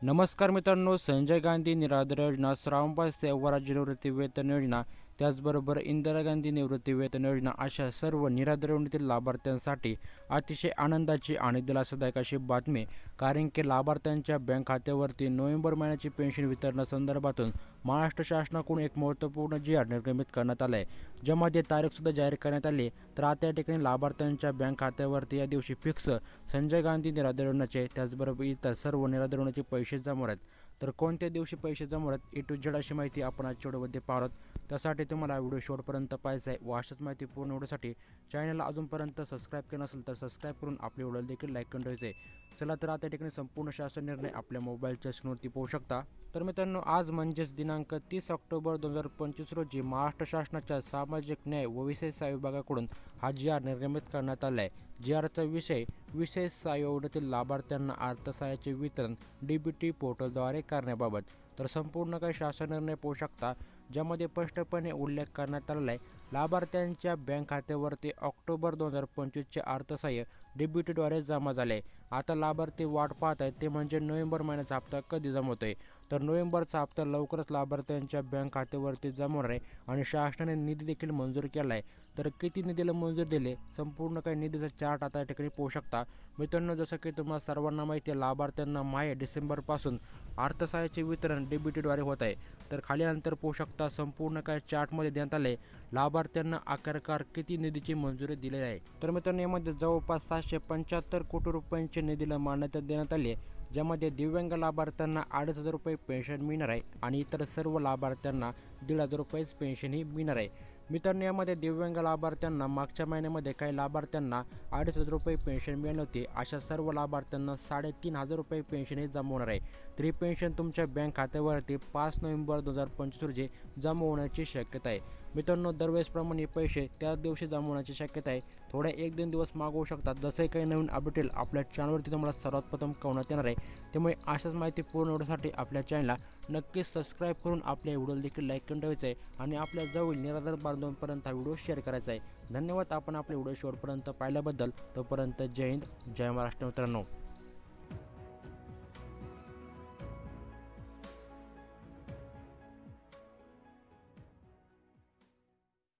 नमस्कार मित्रांनो, संजय गांधी निराधार योजना, श्रावणबाळ सेवाराज्य निवृत्ती वेतन योजना, त्याचबरोबर इंदिरा गांधी निवृत्ती वेतन योजना अशा सर्व निराधार योजनेतील लाभार्थ्यांसाठी अतिशय आनंदाची आणि दिलासादायक अशी बातमी. कारण की लाभार्थ्यांच्या बँक खात्यावरती नोव्हेंबर महिन्याची पेन्शन वितरणासंदर्भातून महाराष्ट्र शासनाकडून एक महत्त्वपूर्ण जी आर निर्गमित करण्यात आला आहे, ज्यामध्ये तारीखसुद्धा जाहीर करण्यात आली. तर आता या ठिकाणी लाभार्थ्यांच्या बँक खात्यावरती या दिवशी फिक्स संजय गांधी निराधार योजनेचे त्याचबरोबर इतर सर्व निराधार योजनेचे पैसे जमा आहेत. तर कोणत्या दिवशी पैसे जमा आहेत, A to Z अशी माहिती आपण आजच्या व्हिडिओमध्ये पाहत. त्यासाठी तुम्हाला व्हिडिओ शेवटपर्यंत पाहायचा आहे व अशाच माहिती पूर्ण व्हिडिओसाठी चॅनलला अजूनपर्यंत सबस्क्राईब केलं नसेल तर सबस्क्राईब करून आपल्या व्हिडिओला देखील लाईक करून ठेवायचं आहे. चला तर आता या ठिकाणी संपूर्ण शासन निर्णय आपल्या मोबाईलच्या स्क्रीनवरती पाहू शकता. तर मित्रांनो, आज म्हणजेच दिनांक 30 ऑक्टोबर 2025 रोजी महाराष्ट्र शासनाच्या सामाजिक न्याय व विशेष सहाय्य विभागाकडून हा जी आर निर्गमित करण्यात आला आहे. जी आरचा विषय विशेष सहाय्य योजनेतील लाभार्थ्यांना अर्थसहाय्याचे वितरण DBT पोर्टलद्वारे करण्याबाबत. तर संपूर्ण काही शासन निर्णय पाहू शकता, ज्यामध्ये स्पष्टपणे उल्लेख करण्यात आलेला आहे. लाभार्थ्यांच्या बँक खात्यावरती ऑक्टोबर 2025चे अर्थसहाय्य DBTद्वारे जमा झाले. आता लाभार्थी वाट पाहत आहेत, ते म्हणजे नोव्हेंबर महिन्याचा हप्ता कधी जमा होतोय. तर नोव्हेंबरचा हप्ता लवकरच लाभार्थ्यांच्या बँक खात्यावरती जमा होणार आहे आणि शासनाने निधी देखील मंजूर केला आहे. तर किती निधीला मंजूर दिले, संपूर्ण काही निधीचा चार्ट आता या ठिकाणी पाहू शकता. मित्रांनो, जसं की तुम्हाला सर्वांना माहिती आहे, लाभार्थ्यांना डिसेंबरपासून अर्थसहाय्याचे वितरण DBTद्वारे होत आहे. तर खाली नंतर पाहू शकता, संपूर्ण काय चार्टमध्ये देण्यात आले लाभार्थ्यांना आकारकार किती निधीची मंजुरी दिलेली आहे. तर मित्रांनो, यामध्ये जवळपास 775 कोटी रुपयांच्या निधीला मान्यता देण्यात आली आहे, ज्यामध्ये दिव्यांग लाभार्थ्यांना 2,500 रुपये पेन्शन मिळणार आहे आणि इतर सर्व लाभार्थ्यांना 1,500 रुपयेच पेन्शनही मिळणार आहे. मित्रांनो, यामध्ये दिव्यांग लाभार्थ्यांना मागच्या महिन्यामध्ये काही लाभार्थ्यांना 2,500 रुपये पेन्शन मिळाली होती. अशा सर्व लाभार्थ्यांना 3,500 रुपये पेन्शनही जमा होणार आहे. तर ही पेन्शन तुमच्या बँक खात्यावरती 5 नोव्हेंबर 2025 रोजी जमा होण्याची शक्यता आहे. मित्रांनो, दरवेळेसप्रमाणे पैसे त्याच दिवशी जमा होण्याची शक्यता आहे. थोड्या 1-2 दिवस मागवू शकतात. जसंही काही नवीन अपडेट येईल आपल्या चॅनलवरती तुम्हाला सर्वात प्रथम कळवण्यात येणार आहे. त्यामुळे अशाच माहिती पूर्ण होण्यासाठी आपल्या चॅनलला नक्कीच सबस्क्राईब करून आपल्या व्हिडिओला देखील लाईक करून ठेवायचं आहे आणि आपल्या जवळ निराधार बांधवांपर्यंत हा व्हिडिओ शेअर करायचा आहे. धन्यवाद आपण आपले व्हिडिओ शेवटपर्यंत पाहिल्याबद्दल. तोपर्यंत जय हिंद, जय महाराष्ट्र मित्रांनो.